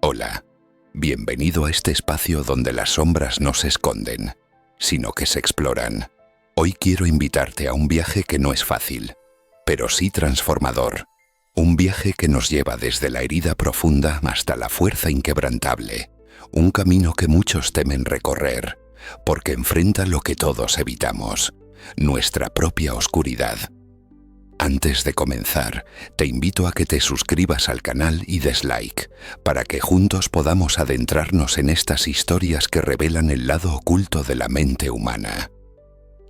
Hola, bienvenido a este espacio donde las sombras no se esconden, sino que se exploran. Hoy quiero invitarte a un viaje que no es fácil, pero sí transformador. Un viaje que nos lleva desde la herida profunda hasta la fuerza inquebrantable. Un camino que muchos temen recorrer, porque enfrenta lo que todos evitamos, nuestra propia oscuridad. Antes de comenzar, te invito a que te suscribas al canal y des like, para que juntos podamos adentrarnos en estas historias que revelan el lado oculto de la mente humana.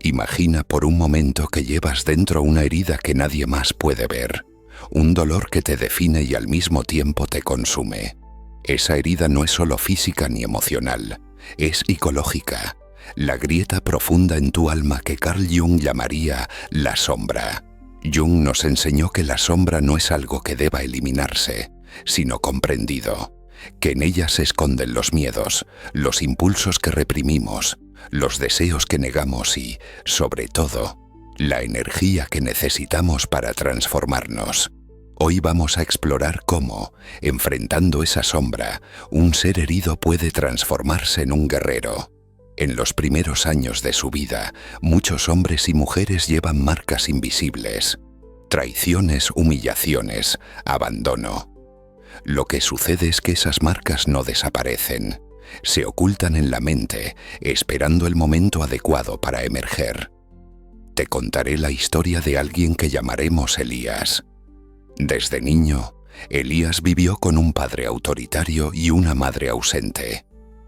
Imagina por un momento que llevas dentro una herida que nadie más puede ver, un dolor que te define y al mismo tiempo te consume. Esa herida no es solo física ni emocional, es psicológica, la grieta profunda en tu alma que Carl Jung llamaría la sombra. Jung nos enseñó que la sombra no es algo que deba eliminarse, sino comprendido, que en ella se esconden los miedos, los impulsos que reprimimos, los deseos que negamos y, sobre todo, la energía que necesitamos para transformarnos. Hoy vamos a explorar cómo, enfrentando esa sombra, un ser herido puede transformarse en un guerrero. En los primeros años de su vida, muchos hombres y mujeres llevan marcas invisibles, traiciones, humillaciones, abandono. Lo que sucede es que esas marcas no desaparecen, se ocultan en la mente, esperando el momento adecuado para emerger. Te contaré la historia de alguien que llamaremos Elías. Desde niño, Elías vivió con un padre autoritario y una madre ausente.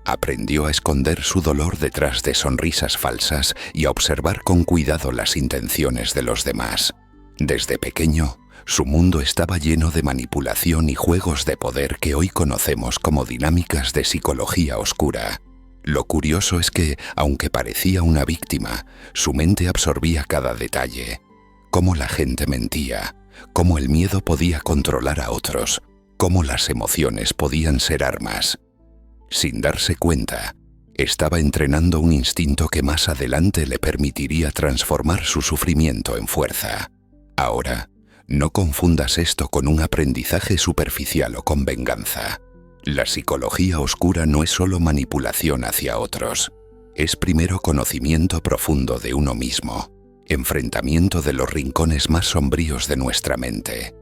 Aprendió a esconder su dolor detrás de sonrisas falsas y a observar con cuidado las intenciones de los demás. Desde pequeño, su mundo estaba lleno de manipulación y juegos de poder que hoy conocemos como dinámicas de psicología oscura. Lo curioso es que, aunque parecía una víctima, su mente absorbía cada detalle. Cómo la gente mentía, cómo el miedo podía controlar a otros, cómo las emociones podían ser armas. Sin darse cuenta, estaba entrenando un instinto que más adelante le permitiría transformar su sufrimiento en fuerza. Ahora, no confundas esto con un aprendizaje superficial o con venganza. La psicología oscura no es solo manipulación hacia otros. Es primero conocimiento profundo de uno mismo, enfrentamiento de los rincones más sombríos de nuestra mente.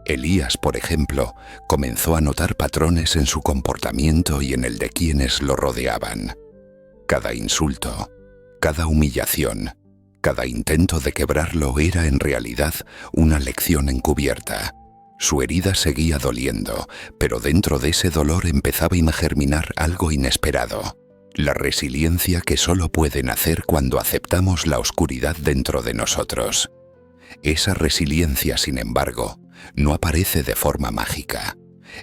Elías, por ejemplo, comenzó a notar patrones en su comportamiento y en el de quienes lo rodeaban. Cada insulto, cada humillación, cada intento de quebrarlo era en realidad una lección encubierta. Su herida seguía doliendo, pero dentro de ese dolor empezaba a germinar algo inesperado. La resiliencia que solo puede nacer cuando aceptamos la oscuridad dentro de nosotros. Esa resiliencia, sin embargo, no aparece de forma mágica.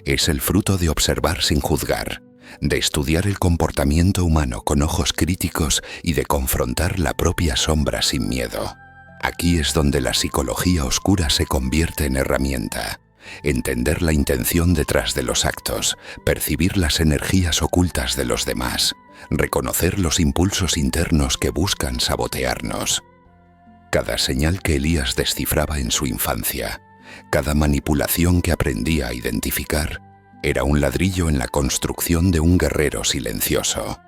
Es el fruto de observar sin juzgar, de estudiar el comportamiento humano con ojos críticos y de confrontar la propia sombra sin miedo. Aquí es donde la psicología oscura se convierte en herramienta. Entender la intención detrás de los actos, percibir las energías ocultas de los demás, reconocer los impulsos internos que buscan sabotearnos. Cada señal que Elías descifraba en su infancia, cada manipulación que aprendía a identificar, era un ladrillo en la construcción de un guerrero silencioso.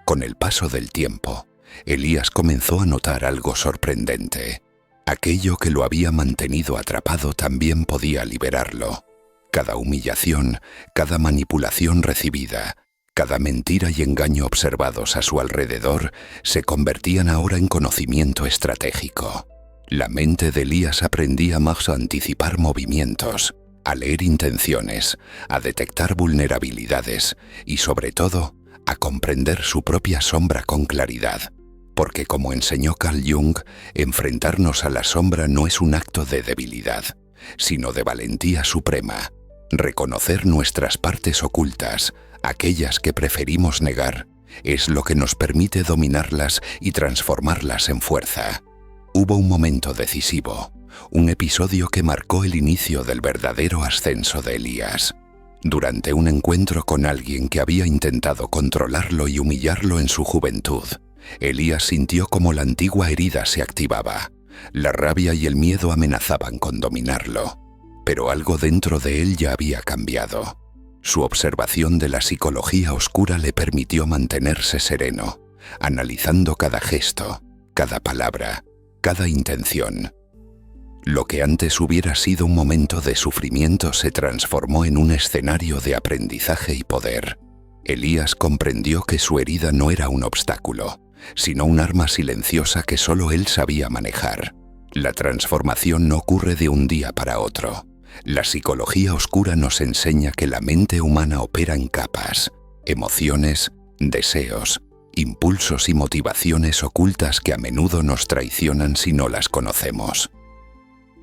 Con el paso del tiempo, Elías comenzó a notar algo sorprendente. Aquello que lo había mantenido atrapado también podía liberarlo. Cada humillación, cada manipulación recibida, cada mentira y engaño observados a su alrededor se convertían ahora en conocimiento estratégico. La mente de Elías aprendía más a anticipar movimientos, a leer intenciones, a detectar vulnerabilidades y, sobre todo, a comprender su propia sombra con claridad. Porque, como enseñó Carl Jung, enfrentarnos a la sombra no es un acto de debilidad, sino de valentía suprema. Reconocer nuestras partes ocultas, aquellas que preferimos negar, es lo que nos permite dominarlas y transformarlas en fuerza. Hubo un momento decisivo, un episodio que marcó el inicio del verdadero ascenso de Elías. Durante un encuentro con alguien que había intentado controlarlo y humillarlo en su juventud, Elías sintió como la antigua herida se activaba. La rabia y el miedo amenazaban con dominarlo. Pero algo dentro de él ya había cambiado. Su observación de la psicología oscura le permitió mantenerse sereno, analizando cada gesto, cada palabra, cada intención. Lo que antes hubiera sido un momento de sufrimiento se transformó en un escenario de aprendizaje y poder. Elías comprendió que su herida no era un obstáculo, sino un arma silenciosa que solo él sabía manejar. La transformación no ocurre de un día para otro. La psicología oscura nos enseña que la mente humana opera en capas, emociones, deseos, impulsos y motivaciones ocultas que a menudo nos traicionan si no las conocemos.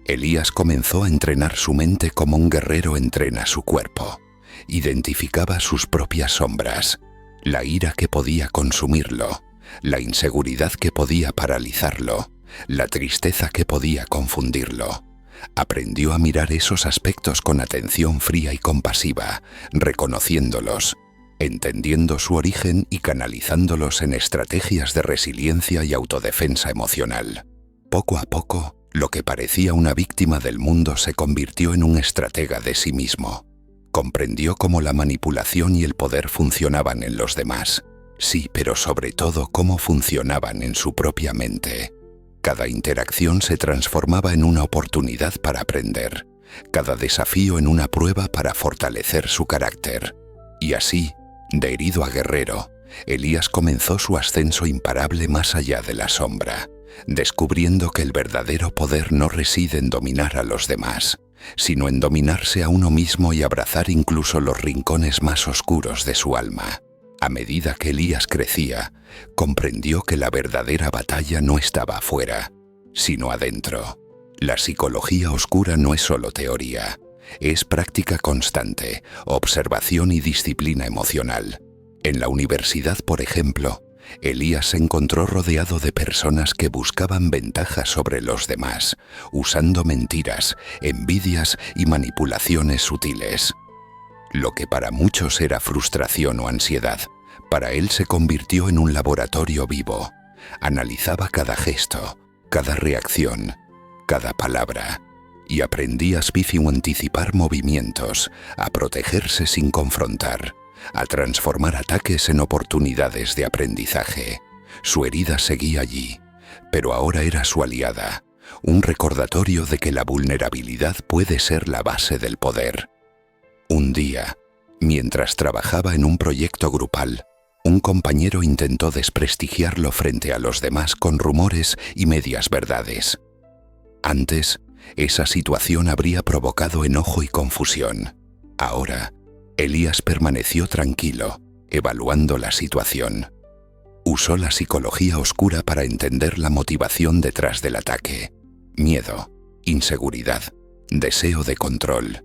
Elías comenzó a entrenar su mente como un guerrero entrena su cuerpo. Identificaba sus propias sombras, la ira que podía consumirlo, la inseguridad que podía paralizarlo, la tristeza que podía confundirlo. Aprendió a mirar esos aspectos con atención fría y compasiva, reconociéndolos, entendiendo su origen y canalizándolos en estrategias de resiliencia y autodefensa emocional. Poco a poco, lo que parecía una víctima del mundo se convirtió en un estratega de sí mismo. Comprendió cómo la manipulación y el poder funcionaban en los demás. Sí, pero sobre todo cómo funcionaban en su propia mente. Cada interacción se transformaba en una oportunidad para aprender, cada desafío en una prueba para fortalecer su carácter. Y así, de herido a guerrero, Elías comenzó su ascenso imparable más allá de la sombra, descubriendo que el verdadero poder no reside en dominar a los demás, sino en dominarse a uno mismo y abrazar incluso los rincones más oscuros de su alma. A medida que Elías crecía, comprendió que la verdadera batalla no estaba afuera, sino adentro. La psicología oscura no es solo teoría, es práctica constante, observación y disciplina emocional. En la universidad, por ejemplo, Elías se encontró rodeado de personas que buscaban ventajas sobre los demás, usando mentiras, envidias y manipulaciones sutiles. Lo que para muchos era frustración o ansiedad, para él se convirtió en un laboratorio vivo. Analizaba cada gesto, cada reacción, cada palabra, y aprendía a anticipar movimientos, a protegerse sin confrontar, a transformar ataques en oportunidades de aprendizaje. Su herida seguía allí, pero ahora era su aliada, un recordatorio de que la vulnerabilidad puede ser la base del poder. Un día, mientras trabajaba en un proyecto grupal, un compañero intentó desprestigiarlo frente a los demás con rumores y medias verdades. Antes, esa situación habría provocado enojo y confusión. Ahora, Elías permaneció tranquilo, evaluando la situación. Usó la psicología oscura para entender la motivación detrás del ataque: miedo, inseguridad, deseo de control.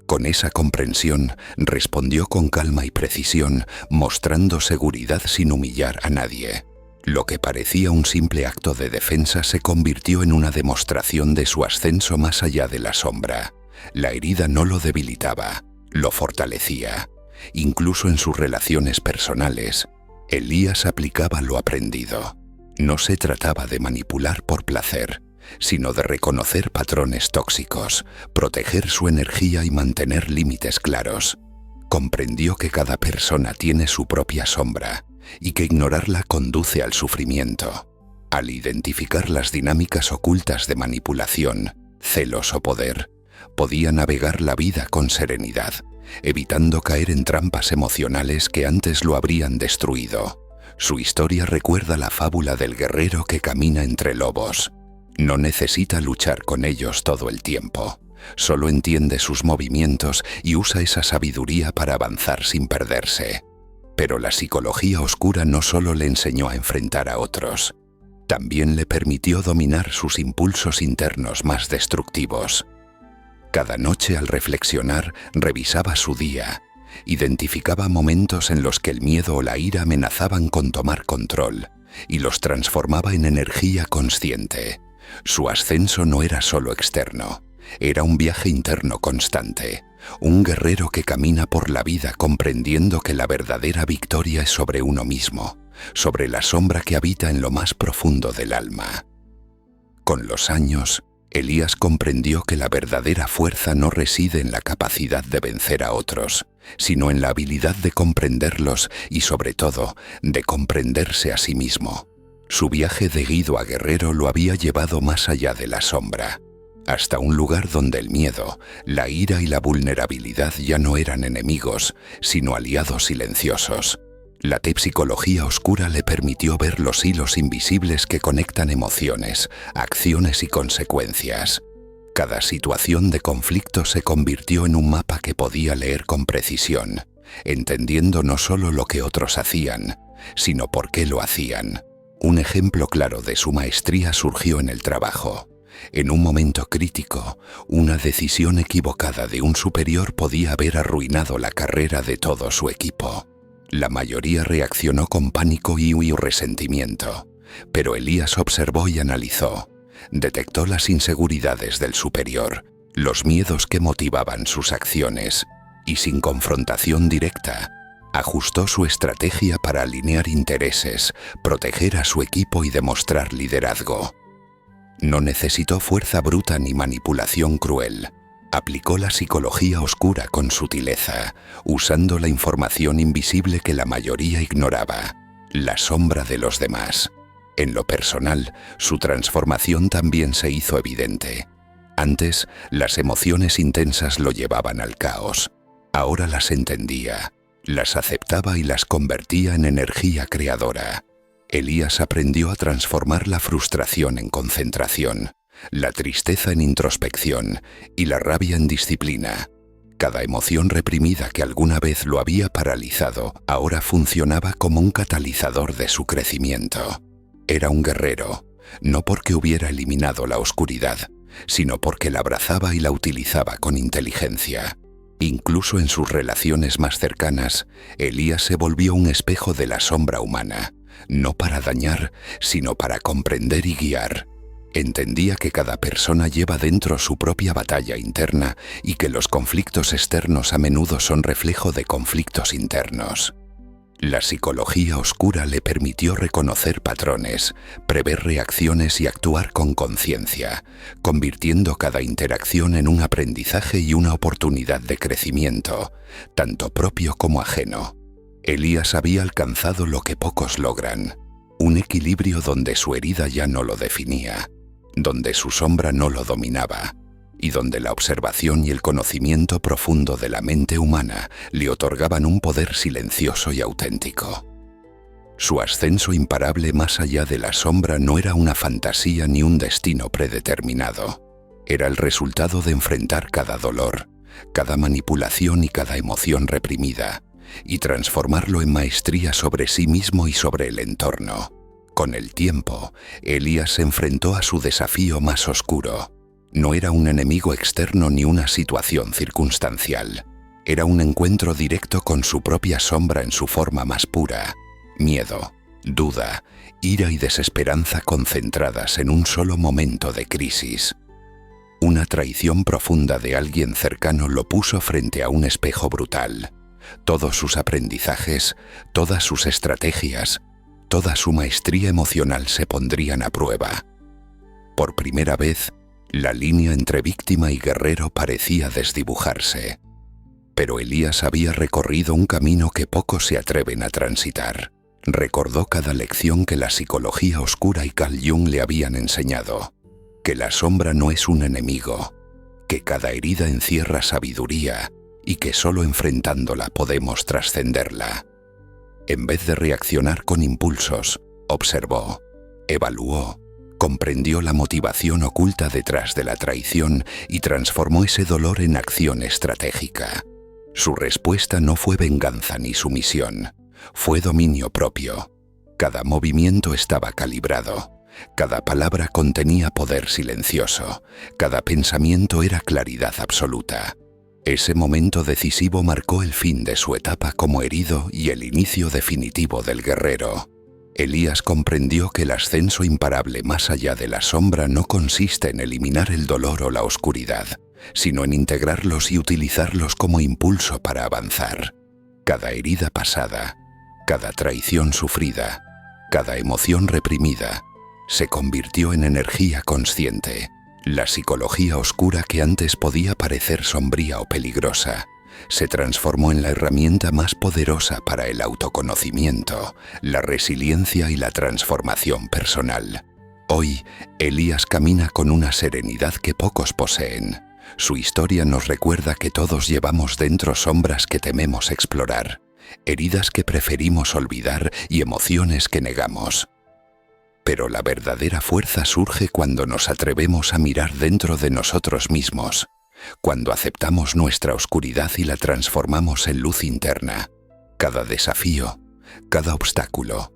Con esa comprensión, respondió con calma y precisión, mostrando seguridad sin humillar a nadie. Lo que parecía un simple acto de defensa se convirtió en una demostración de su ascenso más allá de la sombra. La herida no lo debilitaba, lo fortalecía. Incluso en sus relaciones personales, Elías aplicaba lo aprendido. No se trataba de manipular por placer, sino de reconocer patrones tóxicos, proteger su energía y mantener límites claros. Comprendió que cada persona tiene su propia sombra y que ignorarla conduce al sufrimiento. Al identificar las dinámicas ocultas de manipulación, celos o poder, podía navegar la vida con serenidad, evitando caer en trampas emocionales que antes lo habrían destruido. Su historia recuerda la fábula del guerrero que camina entre lobos. No necesita luchar con ellos todo el tiempo, solo entiende sus movimientos y usa esa sabiduría para avanzar sin perderse. Pero la psicología oscura no solo le enseñó a enfrentar a otros, también le permitió dominar sus impulsos internos más destructivos. Cada noche al reflexionar, revisaba su día, identificaba momentos en los que el miedo o la ira amenazaban con tomar control, y los transformaba en energía consciente. Su ascenso no era solo externo, era un viaje interno constante, un guerrero que camina por la vida comprendiendo que la verdadera victoria es sobre uno mismo, sobre la sombra que habita en lo más profundo del alma. Con los años, Elías comprendió que la verdadera fuerza no reside en la capacidad de vencer a otros, sino en la habilidad de comprenderlos y, sobre todo, de comprenderse a sí mismo. Su viaje de guido a guerrero lo había llevado más allá de la sombra, hasta un lugar donde el miedo, la ira y la vulnerabilidad ya no eran enemigos, sino aliados silenciosos. La psicología oscura le permitió ver los hilos invisibles que conectan emociones, acciones y consecuencias. Cada situación de conflicto se convirtió en un mapa que podía leer con precisión, entendiendo no solo lo que otros hacían, sino por qué lo hacían. Un ejemplo claro de su maestría surgió en el trabajo. En un momento crítico, una decisión equivocada de un superior podía haber arruinado la carrera de todo su equipo. La mayoría reaccionó con pánico y resentimiento, pero Elías observó y analizó. Detectó las inseguridades del superior, los miedos que motivaban sus acciones, y sin confrontación directa, ajustó su estrategia para alinear intereses, proteger a su equipo y demostrar liderazgo. No necesitó fuerza bruta ni manipulación cruel. Aplicó la psicología oscura con sutileza, usando la información invisible que la mayoría ignoraba, la sombra de los demás. En lo personal, su transformación también se hizo evidente. Antes, las emociones intensas lo llevaban al caos. Ahora las entendía, las aceptaba y las convertía en energía creadora. Elías aprendió a transformar la frustración en concentración, la tristeza en introspección y la rabia en disciplina. Cada emoción reprimida que alguna vez lo había paralizado ahora funcionaba como un catalizador de su crecimiento. Era un guerrero, no porque hubiera eliminado la oscuridad, sino porque la abrazaba y la utilizaba con inteligencia. Incluso en sus relaciones más cercanas, Elías se volvió un espejo de la sombra humana, no para dañar, sino para comprender y guiar. Entendía que cada persona lleva dentro su propia batalla interna y que los conflictos externos a menudo son reflejo de conflictos internos. La psicología oscura le permitió reconocer patrones, prever reacciones y actuar con conciencia, convirtiendo cada interacción en un aprendizaje y una oportunidad de crecimiento, tanto propio como ajeno. Elías había alcanzado lo que pocos logran, un equilibrio donde su herida ya no lo definía, donde su sombra no lo dominaba, y donde la observación y el conocimiento profundo de la mente humana le otorgaban un poder silencioso y auténtico. Su ascenso imparable más allá de la sombra no era una fantasía ni un destino predeterminado. Era el resultado de enfrentar cada dolor, cada manipulación y cada emoción reprimida, y transformarlo en maestría sobre sí mismo y sobre el entorno. Con el tiempo, Elías se enfrentó a su desafío más oscuro. No era un enemigo externo ni una situación circunstancial. Era un encuentro directo con su propia sombra en su forma más pura. Miedo, duda, ira y desesperanza concentradas en un solo momento de crisis. Una traición profunda de alguien cercano lo puso frente a un espejo brutal. Todos sus aprendizajes, todas sus estrategias, toda su maestría emocional se pondrían a prueba. Por primera vez, la línea entre víctima y guerrero parecía desdibujarse. Pero Elías había recorrido un camino que pocos se atreven a transitar. Recordó cada lección que la psicología oscura y Carl Jung le habían enseñado. Que la sombra no es un enemigo, que cada herida encierra sabiduría y que solo enfrentándola podemos trascenderla. En vez de reaccionar con impulsos, observó, evaluó, comprendió la motivación oculta detrás de la traición y transformó ese dolor en acción estratégica. Su respuesta no fue venganza ni sumisión, fue dominio propio. Cada movimiento estaba calibrado, cada palabra contenía poder silencioso, cada pensamiento era claridad absoluta. Ese momento decisivo marcó el fin de su etapa como herido y el inicio definitivo del guerrero. Elías comprendió que el ascenso imparable más allá de la sombra no consiste en eliminar el dolor o la oscuridad, sino en integrarlos y utilizarlos como impulso para avanzar. Cada herida pasada, cada traición sufrida, cada emoción reprimida, se convirtió en energía consciente, La psicología oscura que antes podía parecer sombría o peligrosa, se transformó en la herramienta más poderosa para el autoconocimiento, la resiliencia y la transformación personal. Hoy, Elías camina con una serenidad que pocos poseen. Su historia nos recuerda que todos llevamos dentro sombras que tememos explorar, heridas que preferimos olvidar y emociones que negamos. Pero la verdadera fuerza surge cuando nos atrevemos a mirar dentro de nosotros mismos, cuando aceptamos nuestra oscuridad y la transformamos en luz interna. Cada desafío, cada obstáculo,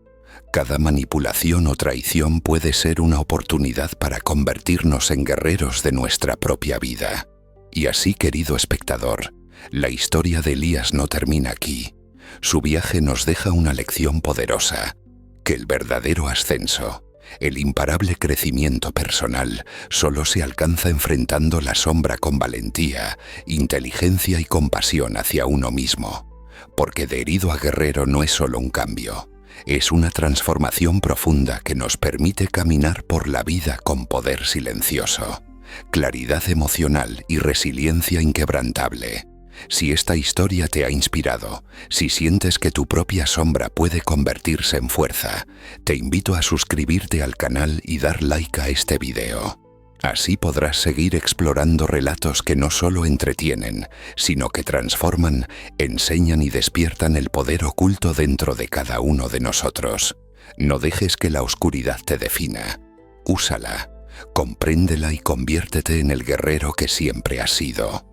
cada manipulación o traición puede ser una oportunidad para convertirnos en guerreros de nuestra propia vida. Y así, querido espectador, la historia de Elías no termina aquí. Su viaje nos deja una lección poderosa, que el verdadero ascenso, el imparable crecimiento personal, solo se alcanza enfrentando la sombra con valentía, inteligencia y compasión hacia uno mismo. Porque de herido a guerrero no es solo un cambio, es una transformación profunda que nos permite caminar por la vida con poder silencioso, claridad emocional y resiliencia inquebrantable. Si esta historia te ha inspirado, si sientes que tu propia sombra puede convertirse en fuerza, te invito a suscribirte al canal y dar like a este video. Así podrás seguir explorando relatos que no solo entretienen, sino que transforman, enseñan y despiertan el poder oculto dentro de cada uno de nosotros. No dejes que la oscuridad te defina. Úsala, compréndela y conviértete en el guerrero que siempre has sido.